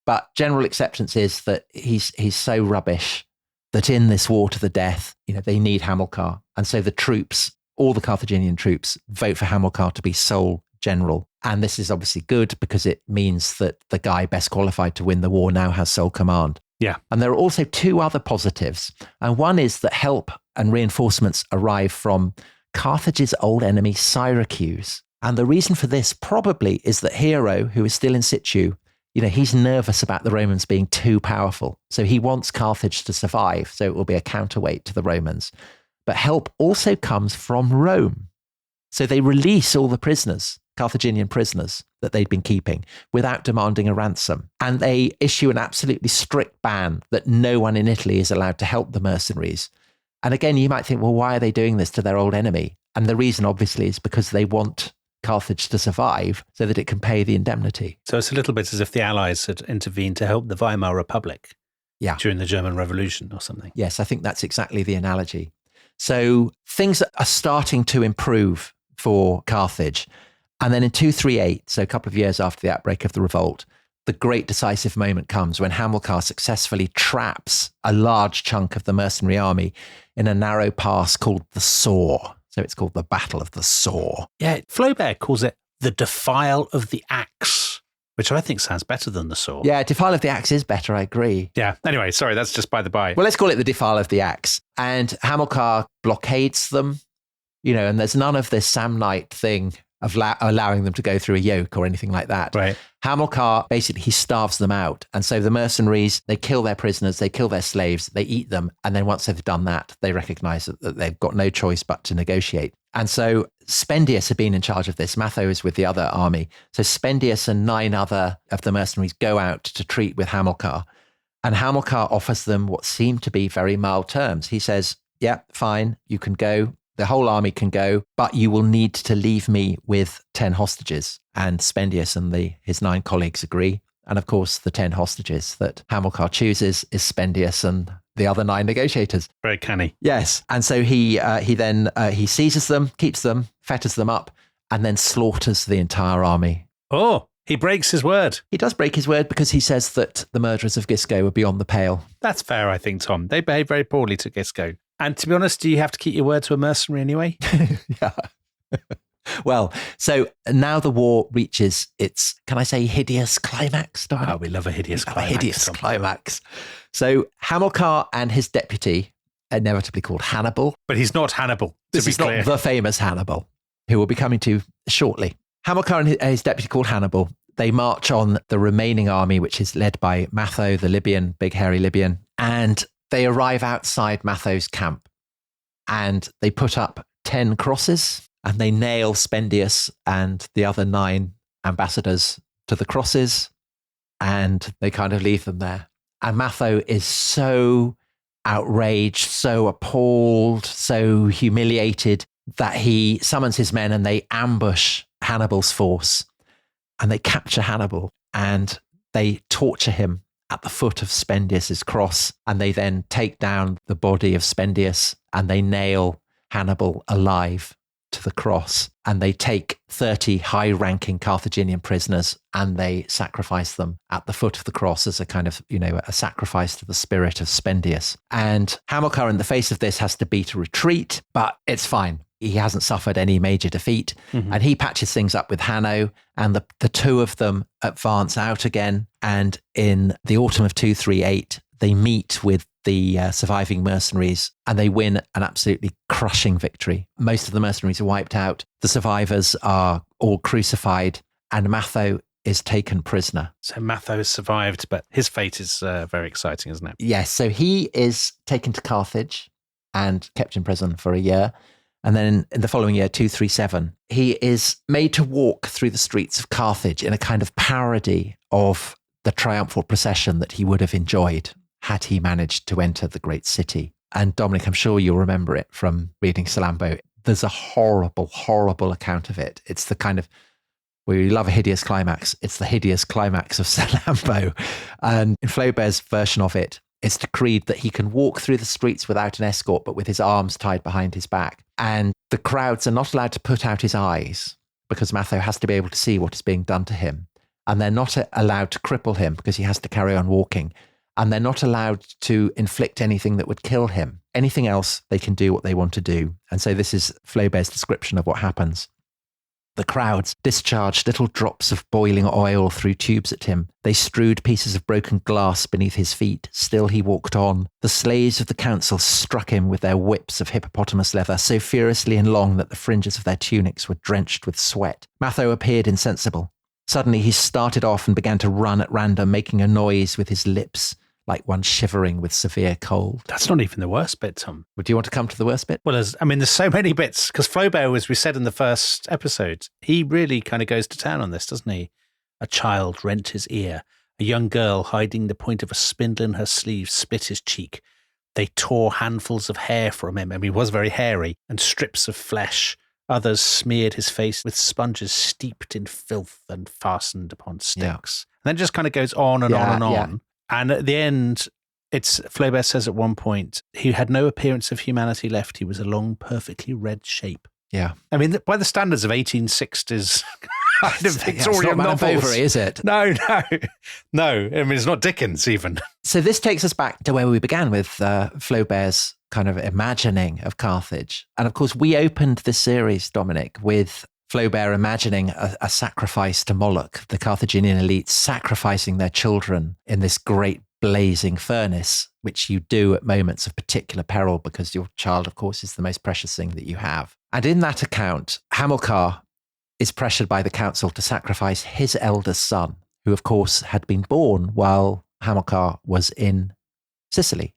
but general acceptance is that he's so rubbish that in this war to the death, they need Hamilcar. And so the troops, all the Carthaginian troops, vote for Hamilcar to be sole general. And this is obviously good because it means that the guy best qualified to win the war now has sole command. Yeah. And there are also two other positives. And one is that help and reinforcements arrive from Carthage's old enemy, Syracuse. And the reason for this probably is that Hero, who is still in situ, he's nervous about the Romans being too powerful. So he wants Carthage to survive. So it will be a counterweight to the Romans. But help also comes from Rome. So they release all the prisoners, Carthaginian prisoners that they'd been keeping without demanding a ransom. And they issue an absolutely strict ban that no one in Italy is allowed to help the mercenaries. And again, you might think, well, why are they doing this to their old enemy? And the reason obviously is because they want Carthage to survive so that it can pay the indemnity. So it's a little bit as if the Allies had intervened to help the Weimar Republic during the German Revolution or something. Yes, I think that's exactly the analogy. So things are starting to improve for Carthage. And then in 238, so a couple of years after the outbreak of the revolt, the great decisive moment comes when Hamilcar successfully traps a large chunk of the mercenary army in a narrow pass called the Saw. So it's called the Battle of the Saw. Yeah, Flaubert calls it the Defile of the Axe, which I think sounds better than the Saw. Yeah, Defile of the Axe is better, I agree. Yeah, anyway, sorry, that's just by the by. Well, let's call it the Defile of the Axe. And Hamilcar blockades them, and there's none of this Samnite thing of allowing them to go through a yoke or anything like that. Right. Hamilcar, basically, he starves them out. And so the mercenaries, they kill their prisoners, they kill their slaves, they eat them. And then once they've done that, they recognize that they've got no choice but to negotiate. And so Spendius had been in charge of this. Matho is with the other army. So Spendius and 9 other of the mercenaries go out to treat with Hamilcar. And Hamilcar offers them what seem to be very mild terms. He says, yeah, fine, you can go. The whole army can go, but you will need to leave me with 10 hostages. And Spendius and his 9 colleagues agree. And of course, the 10 hostages that Hamilcar chooses is Spendius and the other 9 negotiators. Very canny. Yes. And so he seizes them, keeps them, fetters them up, and then slaughters the entire army. Oh, he breaks his word. He does break his word because he says that the murderers of Gisco were beyond the pale. That's fair, I think, Tom. They behaved very poorly to Gisco. And to be honest, do you have to keep your word to a mercenary anyway? Yeah. Well, so now the war reaches its, can I say, hideous climax? Oh, we love a hideous climax. Climax. So Hamilcar and his deputy, inevitably called Hannibal. But he's not Hannibal, This is not the famous Hannibal, who we'll be coming to shortly. Hamilcar and his deputy called Hannibal, they march on the remaining army, which is led by Matho, the Libyan, big hairy Libyan, and they arrive outside Matho's camp and they put up 10 crosses and they nail Spendius and the other 9 ambassadors to the crosses and they kind of leave them there. And Matho is so outraged, so appalled, so humiliated that he summons his men and they ambush Hannibal's force and they capture Hannibal and they torture him at the foot of Spendius's cross, and they then take down the body of Spendius and they nail Hannibal alive to the cross, and they take 30 high-ranking Carthaginian prisoners and they sacrifice them at the foot of the cross as a kind of, a sacrifice to the spirit of Spendius. And Hamilcar, in the face of this, has to beat a retreat, but it's fine. He hasn't suffered any major defeat, and he patches things up with Hanno, and the 2 of them advance out again. And in the autumn of 238, they meet with the surviving mercenaries and they win an absolutely crushing victory. Most of the mercenaries are wiped out. The survivors are all crucified and Matho is taken prisoner. So Matho has survived, but his fate is very exciting, isn't it? Yes. So he is taken to Carthage and kept in prison for a year. And then in the following year, 237, he is made to walk through the streets of Carthage in a kind of parody of the triumphal procession that he would have enjoyed had he managed to enter the great city. And Dominic, I'm sure you'll remember it from reading Salambo. There's a horrible, horrible account of it. It's the kind of, we love a hideous climax. It's the hideous climax of Salambo. And in Flaubert's version of it, it's decreed that he can walk through the streets without an escort, but with his arms tied behind his back. And the crowds are not allowed to put out his eyes because Matho has to be able to see what is being done to him. And they're not allowed to cripple him because he has to carry on walking. And they're not allowed to inflict anything that would kill him. Anything else, they can do what they want to do. And so this is Flaubert's description of what happens. The crowds discharged little drops of boiling oil through tubes at him. They strewed pieces of broken glass beneath his feet. Still he walked on. The slaves of the council struck him with their whips of hippopotamus leather so furiously and long that the fringes of their tunics were drenched with sweat. Matho appeared insensible. Suddenly he started off and began to run at random, making a noise with his lips, like one shivering with severe cold. That's not even the worst bit, Tom. Would you want to come to the worst bit? Well, there's so many bits, because Flaubert, as we said in the first episode, he really kind of goes to town on this, doesn't he? A child rent his ear. A young girl, hiding the point of a spindle in her sleeve, split his cheek. They tore handfuls of hair from him, and he was very hairy, and strips of flesh. Others smeared his face with sponges steeped in filth and fastened upon sticks. Yeah. And then it just kind of goes on and on and on. Yeah. And at the end, Flaubert says at one point, he had no appearance of humanity left. He was a long, perfectly red shape. Yeah. I mean, by the standards of 1860s kind of Victorian novels. Bovary, is it? No. I mean, it's not Dickens even. So this takes us back to where we began with Flaubert's kind of imagining of Carthage. And of course, we opened this series, Dominic, with Flaubert imagining a sacrifice to Moloch, the Carthaginian elites sacrificing their children in this great blazing furnace, which you do at moments of particular peril because your child, of course, is the most precious thing that you have. And in that account, Hamilcar is pressured by the council to sacrifice his eldest son, who, of course, had been born while Hamilcar was in Sicily.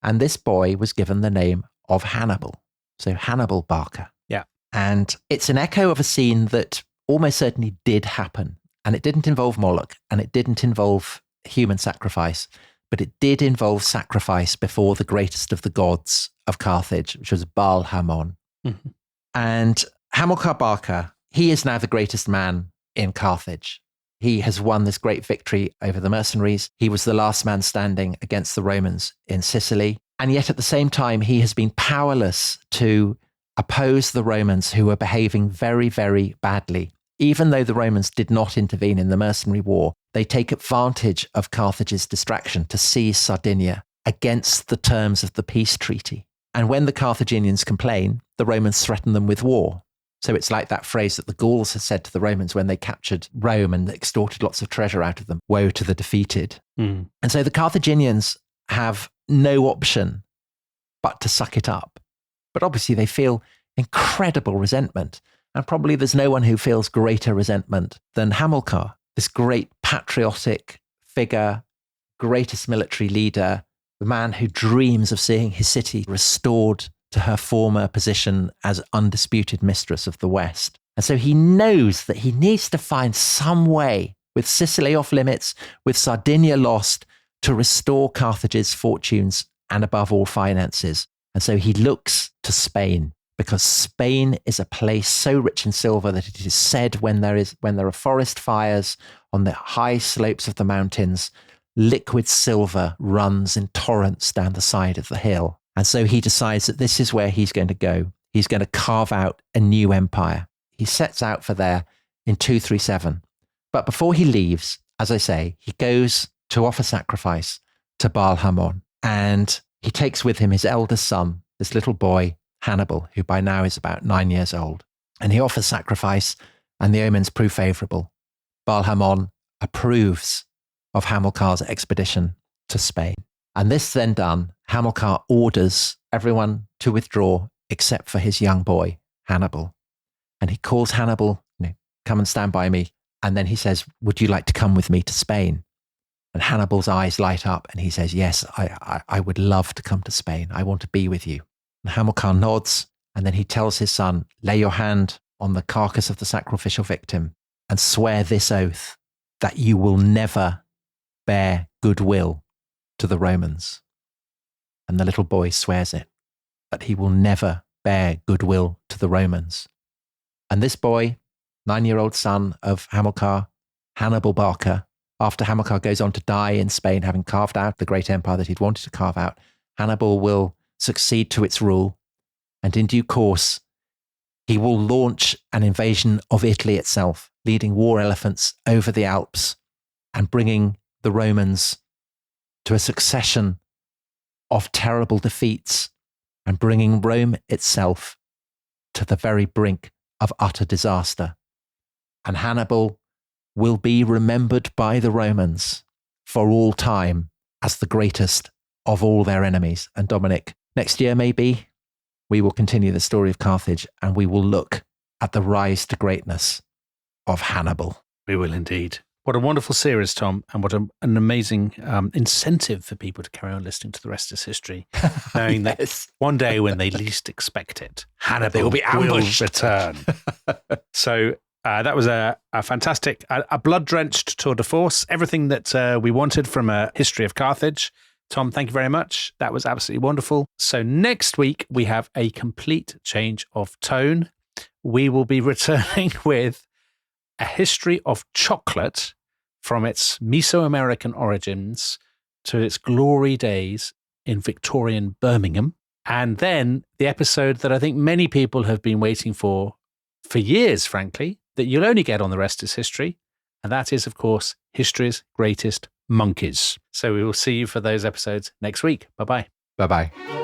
And this boy was given the name of Hannibal. So Hannibal Barca. Yeah. And it's an echo of a scene that almost certainly did happen. And it didn't involve Moloch, and it didn't involve human sacrifice, but it did involve sacrifice before the greatest of the gods of Carthage, which was Baal Hamon. Mm-hmm. And Hamilcar Barca, he is now the greatest man in Carthage. He has won this great victory over the mercenaries. He was the last man standing against the Romans in Sicily. And yet at the same time, he has been powerless to oppose the Romans who were behaving very, very badly. Even though the Romans did not intervene in the mercenary war, they take advantage of Carthage's distraction to seize Sardinia against the terms of the peace treaty. And when the Carthaginians complain, the Romans threaten them with war. So it's like that phrase that the Gauls had said to the Romans when they captured Rome and extorted lots of treasure out of them, woe to the defeated. Mm. And so the Carthaginians have no option but to suck it up. But obviously they feel incredible resentment. And probably there's no one who feels greater resentment than Hamilcar, this great patriotic figure, greatest military leader, the man who dreams of seeing his city restored to her former position as undisputed mistress of the West. And so he knows that he needs to find some way, with Sicily off limits, with Sardinia lost, to restore Carthage's fortunes and above all finances. And so he looks to Spain, because Spain is a place so rich in silver that it is said when there are forest fires on the high slopes of the mountains, liquid silver runs in torrents down the side of the hill. And so he decides that this is where he's going to go. He's going to carve out a new empire. He sets out for there in 237. But before he leaves, as I say, he goes to offer sacrifice to Baal Hamon. And he takes with him his eldest son, this little boy, Hannibal, who by now is about 9 years old. And he offers sacrifice, and the omens prove favourable. Baal Hamon approves of Hamilcar's expedition to Spain. And this then done, Hamilcar orders everyone to withdraw except for his young boy, Hannibal. And he calls Hannibal, come and stand by me. And then he says, would you like to come with me to Spain? And Hannibal's eyes light up and he says, yes, I would love to come to Spain. I want to be with you. And Hamilcar nods, and then he tells his son, lay your hand on the carcass of the sacrificial victim and swear this oath that you will never bear goodwill to the Romans. And the little boy swears it, that he will never bear goodwill to the Romans. And this boy, 9-year-old son of Hamilcar, Hannibal Barca, after Hamilcar goes on to die in Spain, having carved out the great empire that he'd wanted to carve out, Hannibal will succeed to its rule. And in due course, he will launch an invasion of Italy itself, leading war elephants over the Alps and bringing the Romans to a succession of terrible defeats and bringing Rome itself to the very brink of utter disaster. And Hannibal will be remembered by the Romans for all time as the greatest of all their enemies. And Dominic, next year maybe, we will continue the story of Carthage and we will look at the rise to greatness of Hannibal. We will indeed. What a wonderful series, Tom, and what an amazing incentive for people to carry on listening to the rest of history, knowing that one day when they least expect it, Hannibal will be ambushed. Return. So that was a fantastic, a blood-drenched tour de force, everything that we wanted from a history of Carthage. Tom, thank you very much. That was absolutely wonderful. So next week, we have a complete change of tone. We will be returning with a history of chocolate from its Mesoamerican origins to its glory days in Victorian Birmingham. And then the episode that I think many people have been waiting for years, frankly, that you'll only get on The Rest is History. And that is, of course, History's Greatest Monkeys. So we will see you for those episodes next week. Bye-bye. Bye-bye.